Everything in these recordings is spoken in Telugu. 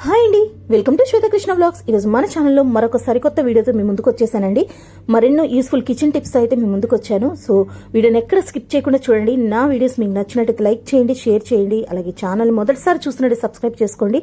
హాయ్ అండి, వెల్కమ్ టు శ్వేతకృష్ణ వ్లాగ్స్. ఈరోజు మన ఛానల్లో మరొక సరికొత్త వీడియోతో మీ ముందుకు వచ్చేసానండి. మరెన్నో యూస్ఫుల్ కిచెన్ టిప్స్ అయితే మీ ముందుకు వచ్చాను. సో వీడియోని ఎక్కడ స్కిప్ చేయకుండా చూడండి. నా వీడియోస్ మీకు నచ్చినట్టు లైక్ చేయండి, షేర్ చేయండి. అలాగే ఛానల్ మొదటిసారి చూస్తున్నట్టు సబ్స్క్రైబ్ చేసుకోండి.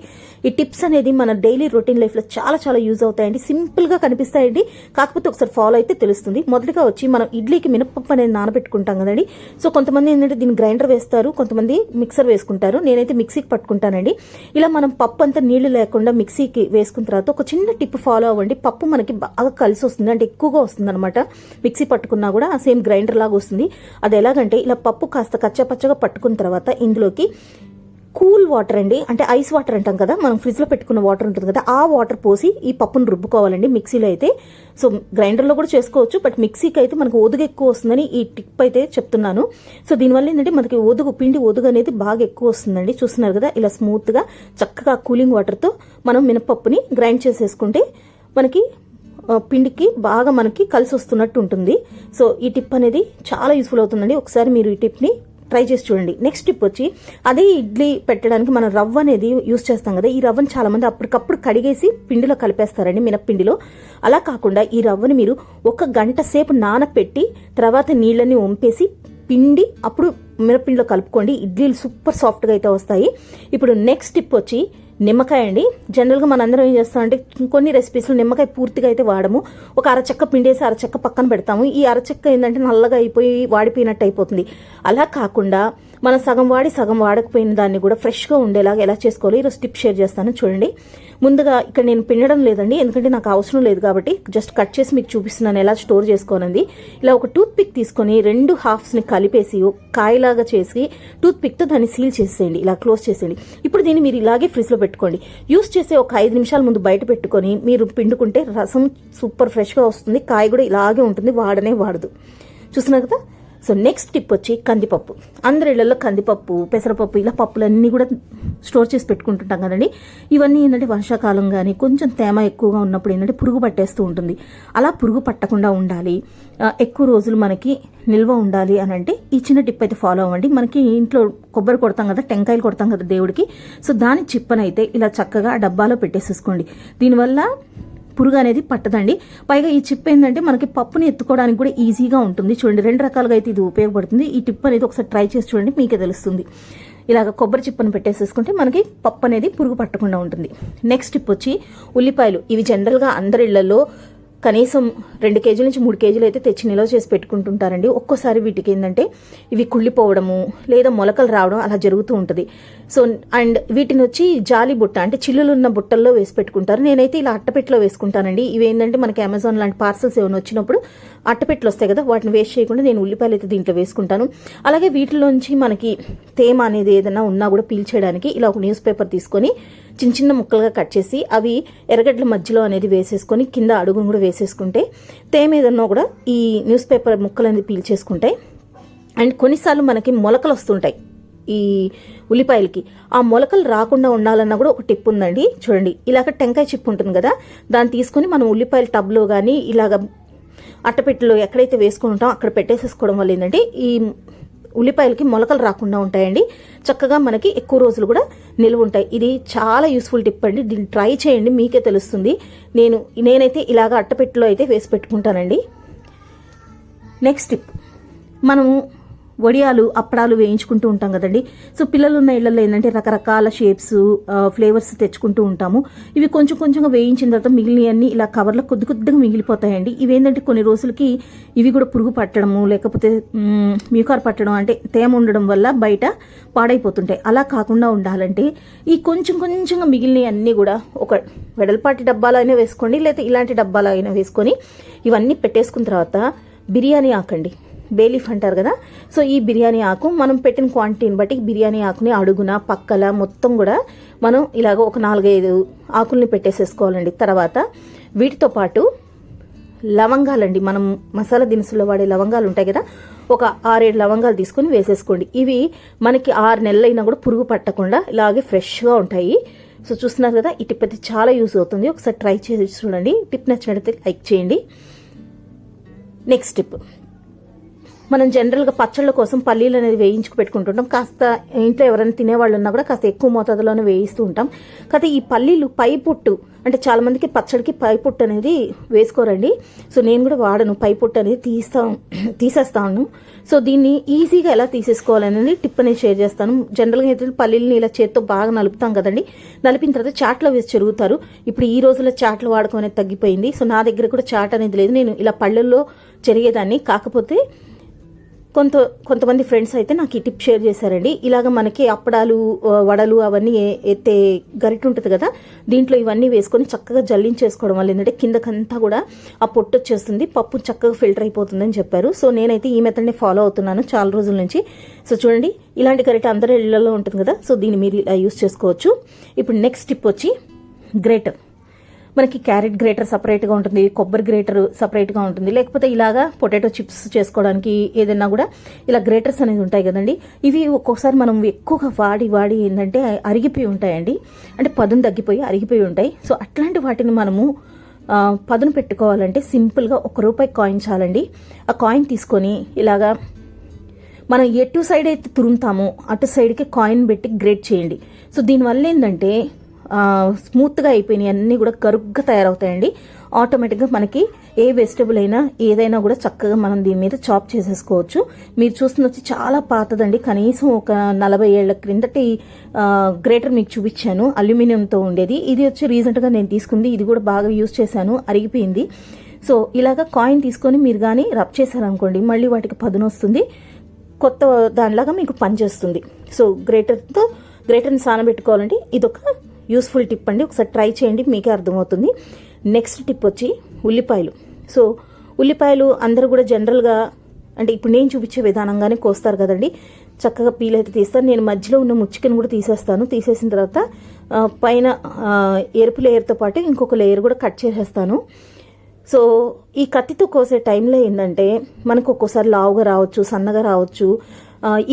ఈ టిప్స్ అనేది మన డైలీ రొటీన్ లైఫ్లో చాలా చాలా యూజ్ అవుతాయండి. సింపుల్గా కనిపిస్తాయండి, కాకపోతే ఒకసారి ఫాలో అయితే తెలుస్తుంది. మొదటిగా వచ్చి మనం ఇడ్లీకి మినపప్పు అనేది నానబెట్టుకుంటాం కదండి. సో కొంతమంది ఏంటంటే దీన్ని గ్రైండర్ వేస్తారు, కొంతమంది మిక్సర్ వేసుకుంటారు. నేనైతే మిక్సీకి పట్టుకుంటానండి. ఇలా మనం పప్పు అంతా నీళ్లు లేకుండా మిక్సీకి వేసుకున్న తర్వాత ఒక చిన్న టిప్ ఫాలో అవ్వండి. పప్పు మనకి బాగా కలిసి వస్తుంది, అంటే ఎక్కువగా వస్తుంది అనమాట. మిక్సీ పట్టుకున్నా కూడా సేమ్ గ్రైండర్ లాగా వస్తుంది. అది ఎలాగంటే ఇలా పప్పు కాస్త కచ్చాపచ్చగా పట్టుకున్న తర్వాత ఇందులోకి కూల్ వాటర్ అండి, అంటే ఐస్ వాటర్ అంటాం కదా, మనం ఫ్రిడ్జ్లో పెట్టుకున్న వాటర్ ఉంటుంది కదా, ఆ వాటర్ పోసి ఈ పప్పును రుబ్బుకోవాలండి మిక్సీలో అయితే. సో గ్రైండర్లో కూడా చేసుకోవచ్చు, బట్ మిక్సీకి అయితే మనకు ఒదుగు ఎక్కువ వస్తుందని ఈ టిప్ అయితే చెప్తున్నాను. సో దీనివల్ల ఏంటంటే మనకి పిండి ఒదుగు అనేది బాగా ఎక్కువ వస్తుందండి. చూస్తున్నారు కదా, ఇలా స్మూత్గా చక్కగా కూలింగ్ వాటర్తో మనం మినపప్పుని గ్రైండ్ చేసేసుకుంటే మనకి పిండికి బాగా మనకి కలిసి వస్తున్నట్టు ఉంటుంది. సో ఈ టిప్ అనేది చాలా యూస్ఫుల్ అవుతుందండి. ఒకసారి మీరు ఈ టిప్ని ట్రై చేసి చూడండి. నెక్స్ట్ టిప్ వచ్చి, అదే ఇడ్లీ పెట్టడానికి మనం రవ్వ అనేది యూస్ చేస్తాం కదా, ఈ రవ్వని చాలా మంది అప్పటికప్పుడు కడిగేసి పిండిలో కలిపేస్తారండి, మినప్పిండిలో. అలా కాకుండా ఈ రవ్వని మీరు 1 గంట సేపు నానపెట్టి తర్వాత నీళ్ళని వంపేసి పిండి అప్పుడు మినప్పిండిలో కలుపుకోండి. ఇడ్లీలు సూపర్ సాఫ్ట్గా అయితే వస్తాయి. ఇప్పుడు నెక్స్ట్ టిప్ వచ్చి నిమ్మకాయ అండి. జనరల్గా మనందరం ఏం చేస్తామంటే కొన్ని రెసిపీస్లో నిమ్మకాయ పూర్తిగా అయితే వాడము. ఒక అరచెక్క పిండేసి అరచెక్క పక్కన పెడతాము. ఈ అరచెక్క ఏంటంటే నల్లగా అయిపోయి వాడిపోయినట్టు అయిపోతుంది. అలా కాకుండా మనం సగం వాడి సగం వాడకపోయిన దాన్ని కూడా ఫ్రెష్గా ఉండేలాగా ఎలా చేసుకోవాలి ఈరోజు టిప్ షేర్ చేస్తాను చూడండి. ముందుగా ఇక్కడ నేను పిండడం లేదండి, ఎందుకంటే నాకు అవసరం లేదు కాబట్టి జస్ట్ కట్ చేసి మీకు చూపిస్తున్నాను ఎలా స్టోర్ చేసుకోనండి. ఇలా ఒక టూత్ పిక్ తీసుకొని 2 హాఫ్స్ని కలిపేసి ఒక కాయలాగా చేసి టూత్ పిక్తో దాన్ని సీల్ చేసేయండి, ఇలా క్లోజ్ చేసేయండి. ఇప్పుడు దీన్ని మీరు ఇలాగే ఫ్రిడ్జ్లో పెట్టుకోండి. యూస్ చేసే ఒక 5 నిమిషాల ముందు బయట పెట్టుకొని మీరు పిండుకుంటే రసం సూపర్ ఫ్రెష్గా వస్తుంది. కాయ కూడా ఇలాగే ఉంటుంది, వాడదు. చూస్తున్నారు కదా. సో నెక్స్ట్ టిప్ వచ్చి కందిపప్పు. అందరి ఇళ్లలో కందిపప్పు, పెసరపప్పు ఇలా పప్పులన్నీ కూడా స్టోర్ చేసి పెట్టుకుంటుంటాం కదండి. ఇవన్నీ ఏంటంటే వర్షాకాలం కానీ కొంచెం తేమ ఎక్కువగా ఉన్నప్పుడు ఏంటంటే పురుగు పట్టేస్తూ ఉంటుంది. అలా పురుగు పట్టకుండా ఉండాలి, ఎక్కువ రోజులు మనకి నిల్వ ఉండాలి అని అంటే ఈ చిన్న టిప్ అయితే ఫాలో అవ్వండి. మనకి ఇంట్లో కొబ్బరి కొడతాం కదా, టెంకాయలు కొడతాం కదా దేవుడికి. సో దాని చిప్పనైతే ఇలా చక్కగా డబ్బాలో పెట్టేసేసుకోండి. దీనివల్ల పురుగు అనేది పట్టదండి. పైగా ఈ చిప్ ఏంటంటే మనకి పప్పుని ఎత్తుకోవడానికి కూడా ఈజీగా ఉంటుంది. చూడండి, 2 రకాలుగా అయితే ఇది ఉపయోగపడుతుంది. ఈ టిప్ అనేది ఒకసారి ట్రై చేసి చూడండి, మీకే తెలుస్తుంది. ఇలాగ కొబ్బరి చిప్పను పెట్టేసేసుకుంటే మనకి పప్పు అనేది పురుగు పట్టకుండా ఉంటుంది. నెక్స్ట్ టిప్ వచ్చి ఉల్లిపాయలు. ఇవి జనరల్గా అందరి ఇళ్లలో కనీసం 2 కేజీల నుంచి 3 కేజీలు అయితే తెచ్చి నిల్వ చేసి పెట్టుకుంటుంటారండి. ఒక్కోసారి వీటికి ఏంటంటే ఇవి కుళ్ళిపోవడము లేదా మొలకలు రావడం అలా జరుగుతూ ఉంటుంది. సో అండ్ వీటిని వచ్చి జాలి బుట్ట, అంటే చిల్లులు ఉన్న బుట్టల్లో వేసి పెట్టుకుంటారు. నేనైతే ఇలా అట్టపెట్టలో వేసుకుంటానండి. ఇవి ఏంటంటే మనకి అమెజాన్ లాంటి పార్సల్స్ ఏమైనా వచ్చినప్పుడు అట్టపెట్టలు వస్తాయి కదా, వాటిని వేస్ట్ చేయకుండా నేను ఉల్లిపాయలు అయితే దీంట్లో వేసుకుంటాను. అలాగే వీటిలోంచి మనకి తేమ అనేది ఏదైనా ఉన్నా కూడా పీల్చేయడానికి ఇలా ఒక న్యూస్ పేపర్ తీసుకొని చిన్న చిన్న ముక్కలుగా కట్ చేసి అవి ఎర్రగడ్డల మధ్యలో అనేది వేసేసుకొని కింద అడుగును కూడా వేసేసుకుంటే తేమ ఏదన్నా కూడా ఈ న్యూస్ పేపర్ ముక్కలు అనేది పీల్చేసుకుంటాయి. అండ్ కొన్నిసార్లు మనకి మొలకలు వస్తుంటాయి ఈ ఉల్లిపాయలకి. ఆ మొలకలు రాకుండా ఉండాలన్నా కూడా ఒక టిప్ ఉందండి. చూడండి, ఇలాగ టెంకాయ చిప్ ఉంటుంది కదా, దాన్ని తీసుకొని మనం ఉల్లిపాయల టబ్లో కానీ ఇలాగ అట్టపెట్టెలో ఎక్కడైతే వేసుకుని ఉంటామో అక్కడ పెట్టేసేసుకోవడం వల్ల ఏంటంటే ఈ ఉల్లిపాయలకి మొలకలు రాకుండా ఉంటాయండి. చక్కగా మనకి ఎక్కువ రోజులు కూడా నిల్వ ఉంటాయి. ఇది చాలా యూస్ఫుల్ టిప్ అండి, దీన్ని ట్రై చేయండి, మీకే తెలుస్తుంది. నేనైతే ఇలాగ అట్టపెట్టెలో అయితే వేసి పెట్టుకుంటానండి. నెక్స్ట్ టిప్, మనము వడియాలు అప్పడాలు వేయించుకుంటూ ఉంటాం కదండి. సో పిల్లలు ఉన్న ఇళ్లలో ఏంటంటే రకరకాల షేప్స్ ఫ్లేవర్స్ తెచ్చుకుంటూ ఉంటాము. ఇవి కొంచెం కొంచెంగా వేయించిన తర్వాత మిగిలినవన్నీ ఇలా కవర్లో కొద్దిగా మిగిలిపోతాయండి. ఇవేంటంటే కొన్ని రోజులకి ఇవి కూడా పురుగు పట్టడము లేకపోతే మ్యూకార్ పట్టడం, అంటే తేమ ఉండడం వల్ల బయట పాడైపోతుంటాయి. అలా కాకుండా ఉండాలంటే ఈ కొంచెంగా మిగిలినవి అన్నీ కూడా ఒక వెడల్పాటి డబ్బాలో అయినా వేసుకోండి, లేదా ఇలాంటి డబ్బాలో అయినా వేసుకొని ఇవన్నీ పెట్టేసుకున్న తర్వాత బిర్యానీ ఆకండి, బేలీఫ్ అంటారు కదా. సో ఈ బిర్యానీ ఆకు మనం పెట్టిన క్వాంటిటీని బట్టి బిర్యానీ ఆకుని అడుగున పక్కల మొత్తం కూడా మనం ఇలాగ ఒక 4-5 ఆకుల్ని పెట్టేసేసుకోవాలండి. తర్వాత వీటితో పాటు లవంగాలండి, మనం మసాలా దినుసుల్లో వాడే లవంగాలు ఉంటాయి కదా, ఒక 6-7 లవంగాలు తీసుకొని వేసేసుకోండి. ఇవి మనకి 6 నెలలు అయినా కూడా పురుగు పట్టకుండా ఇలాగే ఫ్రెష్గా ఉంటాయి. సో చూస్తున్నారు కదా, ఈ టిప్ అయితే చాలా యూజ్ అవుతుంది. ఒకసారి ట్రై చేసి చూడండి. టిప్ నచ్చినట్లయితే లైక్ చేయండి. నెక్స్ట్ టిప్, మనం జనరల్గా పచ్చళ్ళ కోసం పల్లీలు అనేది వేయించుకు పెట్టుకుంటుంటాం. కాస్త ఇంట్లో ఎవరైనా తినేవాళ్ళు ఉన్నా కూడా కాస్త ఎక్కువ మోతాదులోనే వేయిస్తూ ఉంటాం. కాకపోతే ఈ పల్లీలు పై పుట్టు అంటే చాలా మందికి పచ్చడికి పై పుట్టు అనేది వేసుకోరండి. సో నేను కూడా వాడను, పై పుట్టు అనేది తీసేస్తాను. సో దీన్ని ఈజీగా ఎలా తీసేసుకోవాలనేది టిప్ అనేది షేర్ చేస్తాను. జనరల్గా అయితే పల్లీలని ఇలా చేత్తో బాగా నలుపుతాం కదండి, నలిపిన తర్వాత చాట్లో వేసి చెరుగుతారు. ఇప్పుడు ఈ రోజుల్లో చాట్లు వాడకం అనేది తగ్గిపోయింది. సో నా దగ్గర కూడా చాట్ అనేది లేదు, నేను ఇలా పళ్ళల్లో చెరిగేదాన్ని. కాకపోతే కొంతమంది ఫ్రెండ్స్ అయితే నాకు ఈ టిప్ షేర్ చేశారండి. ఇలాగ మనకి అప్పడాలు, వడలు అవన్నీ ఎత్తే గరిటె ఉంటుంది కదా, దీంట్లో ఇవన్నీ వేసుకొని చక్కగా జల్లించేసుకోవడం వల్ల ఏంటంటే కిందకంతా కూడా ఆ పొట్టు వచ్చేస్తుంది, పప్పు చక్కగా ఫిల్టర్ అయిపోతుందని చెప్పారు. సో నేనైతే ఈ మెథడ్ని ఫాలో అవుతున్నాను చాలా రోజుల నుంచి. సో చూడండి, ఇలాంటి గరిటె అందరి ఇళ్లలో ఉంటుంది కదా, సో దీన్ని మీరు ఇలా యూస్ చేసుకోవచ్చు. ఇప్పుడు నెక్స్ట్ టిప్ వచ్చి గ్రేటర్. మనకి క్యారెట్ గ్రేటర్ సపరేట్గా ఉంటుంది, కొబ్బరి గ్రేటర్ సపరేట్గా ఉంటుంది, లేకపోతే ఇలాగా పొటాటో చిప్స్ చేసుకోవడానికి ఏదైనా కూడా ఇలా గ్రేటర్స్ అనేది ఉంటాయి కదండి. ఇవి ఒక్కొక్కసారి మనం ఎక్కువగా వాడి ఏంటంటే అరిగిపోయి ఉంటాయండి, అంటే పదును తగ్గిపోయి అరిగిపోయి ఉంటాయి. సో అట్లాంటి వాటిని మనము పదును పెట్టుకోవాలంటే సింపుల్గా ₹1 కాయిన్ చాలండి. ఆ కాయిన్ తీసుకొని ఇలాగా మనం ఎటు సైడ్ అయితే తురుముతామో అటు సైడ్కి కాయిన్ పెట్టి గ్రేట్ చేయండి. సో దీనివల్ల ఏంటంటే స్మూత్గా అయిపోయినాయి అన్నీ కూడా కరుగ్గా తయారవుతాయండి. ఆటోమేటిక్గా మనకి ఏ వెజిటబుల్ అయినా ఏదైనా కూడా చక్కగా మనం దీని మీద చాప్ చేసేసుకోవచ్చు. మీరు చూస్తున్న వచ్చి చాలా పాతదండి, కనీసం ఒక 40 ఏళ్ల క్రిందటి గ్రేటర్ మీకు చూపించాను, అల్యూమినియంతో ఉండేది. ఇది వచ్చి రీసెంట్గా నేను తీసుకుంది, ఇది కూడా బాగా యూజ్ చేశాను, అరిగిపోయింది. సో ఇలాగ కాయిన్ తీసుకొని మీరు కానీ రబ్ చేశారనుకోండి, మళ్ళీ వాటికి పదును వస్తుంది, కొత్త దానిలాగా మీకు పనిచేస్తుంది. సో గ్రేటర్ని సానబెట్టుకోవాలంటే ఇదొక యూస్ఫుల్ టిప్ అండి, ఒకసారి ట్రై చేయండి, మీకే అర్థమవుతుంది. నెక్స్ట్ టిప్ వచ్చి ఉల్లిపాయలు. సో ఉల్లిపాయలు అందరూ కూడా జనరల్గా అంటే ఇప్పుడు నేను చూపించే విధానంగానే కోస్తారు కదండి, చక్కగా పీల్ అయితే తీస్తాను. నేను మధ్యలో ఉన్న ముచ్చికను కూడా తీసేస్తాను. తీసేసిన తర్వాత పైన ఎరుపు లేయర్తో పాటు ఇంకొక లేయర్ కూడా కట్ చేసేస్తాను. సో ఈ కత్తితో కోసే టైంలో ఏంటంటే మనకు ఒక్కోసారి లావుగా రావచ్చు, సన్నగా రావచ్చు,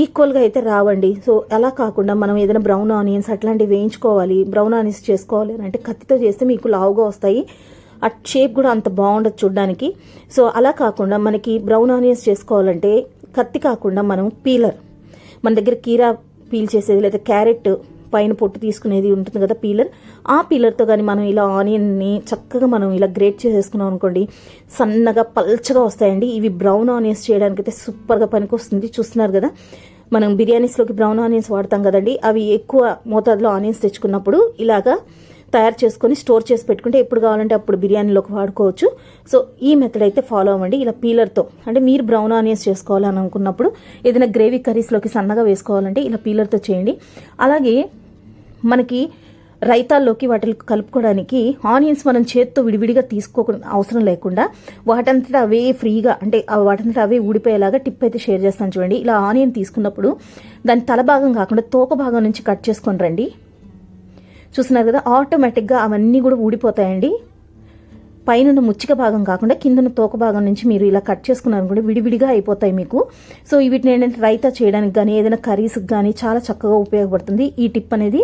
ఈక్వల్గా అయితే రావండి. సో అలా కాకుండా మనం ఏదైనా బ్రౌన్ ఆనియన్స్ అట్లాంటివి వేయించుకోవాలి, బ్రౌన్ ఆనియన్స్ చేసుకోవాలి అని అంటే కత్తితో చేస్తే మీకు లావుగా వస్తాయి, ఆ షేప్ కూడా అంత బాగుండదు చూడడానికి. సో అలా కాకుండా మనకి బ్రౌన్ ఆనియన్స్ చేసుకోవాలంటే కత్తి కాకుండా మనం పీలర్, మన దగ్గర కీరా పీల్ చేసేది లేదా క్యారెట్ పైన పొట్టు తీసుకునేది ఉంటుంది కదా పీలర్, ఆ పీలర్తో కానీ మనం ఇలా ఆనియన్ని చక్కగా మనం ఇలా గ్రేట్ చేసేసుకున్నాం అనుకోండి, సన్నగా పల్చగా వస్తాయండి. ఇవి బ్రౌన్ ఆనియన్స్ చేయడానికి అయితే సూపర్గా పనికి వస్తుంది. చూస్తున్నారు కదా, మనం బిర్యానీస్లోకి బ్రౌన్ ఆనియన్స్ వాడతాం కదండి, అవి ఎక్కువ మోతాదులో ఆనియన్స్ తెచ్చుకున్నప్పుడు ఇలాగా తయారు చేసుకొని స్టోర్ చేసి పెట్టుకుంటే ఎప్పుడు కావాలంటే అప్పుడు బిర్యానీలోకి వాడుకోవచ్చు. సో ఈ మెథడ్ అయితే ఫాలో అవ్వండి. ఇలా పీలర్తో అంటే మీరు బ్రౌన్ ఆనియన్స్ చేసుకోవాలని అనుకున్నప్పుడు, ఏదైనా గ్రేవీ కర్రీస్లోకి సన్నగా వేసుకోవాలంటే ఇలా పీలర్తో చేయండి. అలాగే మనకి రైతాల్లోకి వాటిని కలుపుకోవడానికి ఆనియన్స్ మనం చేత్తో విడివిడిగా తీసుకోకుండా అవసరం లేకుండా వాటంతటా అవే ఫ్రీగా అంటే వాటంతటా అవే ఊడిపోయేలాగా టిప్ అయితే షేర్ చేస్తాను చూడండి. ఇలా ఆనియన్ తీసుకున్నప్పుడు దాని తల భాగం కాకుండా తోక భాగం నుంచి కట్ చేసుకొని రండి. చూస్తున్నారు కదా, ఆటోమేటిక్గా అవన్నీ కూడా ఊడిపోతాయండి. పైన ముచ్చిక భాగం కాకుండా కిందన తోక భాగం నుంచి మీరు ఇలా కట్ చేసుకున్నారు కూడా విడివిడిగా అయిపోతాయి మీకు. సో వీటిని ఏంటంటే రైతా చేయడానికి కానీ ఏదైనా కర్రీస్కి కానీ చాలా చక్కగా ఉపయోగపడుతుంది. ఈ టిప్ అనేది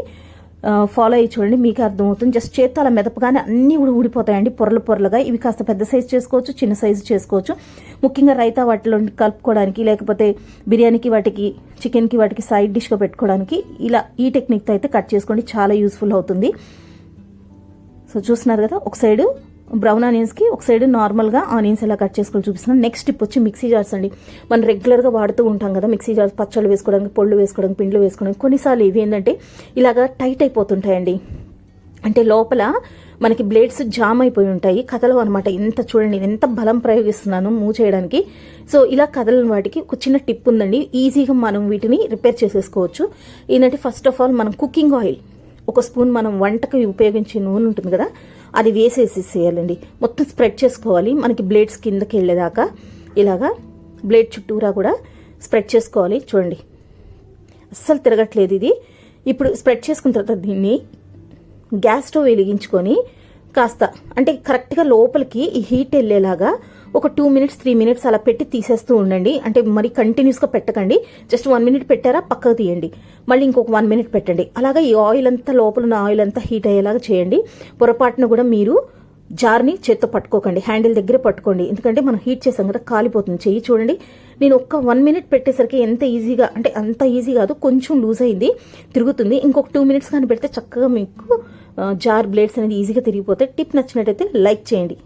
ఫాలో అయ్యి చూడండి, మీకు అర్థమవుతుంది. జస్ట్ చేత్తో అలా మెదపగానే అన్నీ కూడా ఊడిపోతాయండి పొరలుగా. ఇవి కాస్త పెద్ద సైజు చేసుకోవచ్చు, చిన్న సైజు చేసుకోవచ్చు. ముఖ్యంగా రైతా వాటిలో కలుపుకోవడానికి, లేకపోతే బిర్యానీకి వాటికి చికెన్కి వాటికి సైడ్ డిష్గా పెట్టుకోవడానికి ఇలా ఈ టెక్నిక్తో అయితే కట్ చేసుకోండి, చాలా యూస్ఫుల్ అవుతుంది. సో చూస్తున్నారు కదా, ఒక సైడు బ్రౌన్ ఆనియన్స్కి ఒక సైడ్ నార్మల్గా ఆనియన్స్ ఎలా కట్ చేసుకొని చూపిస్తున్నాను. నెక్స్ట్ టిప్ వచ్చి మిక్సీ జార్స్ అండి. మనం రెగ్యులర్గా వాడుతూ ఉంటాం కదా మిక్సీ జార్స్, పచ్చళ్ళు వేసుకోవడానికి, పొళ్ళు వేసుకోవడానికి, పిండ్లు వేసుకోవడానికి. కొన్నిసార్లు ఇవి ఏంటంటే ఇలాగా టైట్ అయిపోతుంటాయండి, అంటే లోపల మనకి బ్లేడ్స్ జామ్ అయిపోయి ఉంటాయి, కదలవు అనమాట. ఎంత చూడండి ఎంత బలం ప్రయోగిస్తున్నాను మూవ్ చేయడానికి. సో ఇలా కదలని వాటికి ఒక చిన్న టిప్ ఉందండి, ఈజీగా మనం వీటిని రిపేర్ చేసేసుకోవచ్చు. ఏంటంటే ఫస్ట్ ఆఫ్ ఆల్ మనం కుకింగ్ ఆయిల్ ఒక స్పూన్, మనం వంటకి ఉపయోగించే నూనె ఉంటుంది కదా అది వేసేసేయాలండి. మొత్తం స్ప్రెడ్ చేసుకోవాలి మనకి బ్లేడ్స్ కిందకి వెళ్ళేదాకా. ఇలాగా బ్లేడ్ చుట్టూరా కూడా స్ప్రెడ్ చేసుకోవాలి. చూడండి అస్సలు తిరగట్లేదు ఇది. ఇప్పుడు స్ప్రెడ్ చేసుకున్న తర్వాత దీన్ని గ్యాస్ స్టవ్ వెలిగించుకొని కాస్త అంటే కరెక్ట్గా లోపలికి ఈ హీట్ వెళ్ళేలాగా ఒక 2 minutes 3 minutes అలా పెట్టి తీసేస్తూ ఉండండి. అంటే మరి కంటిన్యూస్గా పెట్టకండి, జస్ట్ 1 minute పెట్టారా పక్కకు తీయండి, మళ్ళీ ఇంకొక 1 minute పెట్టండి. అలాగా ఈ ఆయిల్ అంతా లోపల ఉన్న ఆయిల్ అంతా హీట్ అయ్యేలాగా చేయండి. పొరపాటున కూడా మీరు జార్ని చేత్తో పట్టుకోకండి, హ్యాండిల్ దగ్గర పట్టుకోండి, ఎందుకంటే మనం హీట్ చేసాం కదా కాలిపోతుంది చెయ్యి. చూడండి నేను ఒక్క 1 మినిట్ పెట్టేసరికి ఎంత ఈజీగా, అంటే అంత ఈజీ కాదు, కొంచెం లూజ్ అయింది, తిరుగుతుంది. ఇంకొక 2 మినిట్స్ కానీ పెడితే చక్కగా మీకు జార్ బ్లేడ్స్ అనేది ఈజీగా తిరిగిపోతాయి. టిప్ నచ్చినట్టయితే లైక్ చేయండి.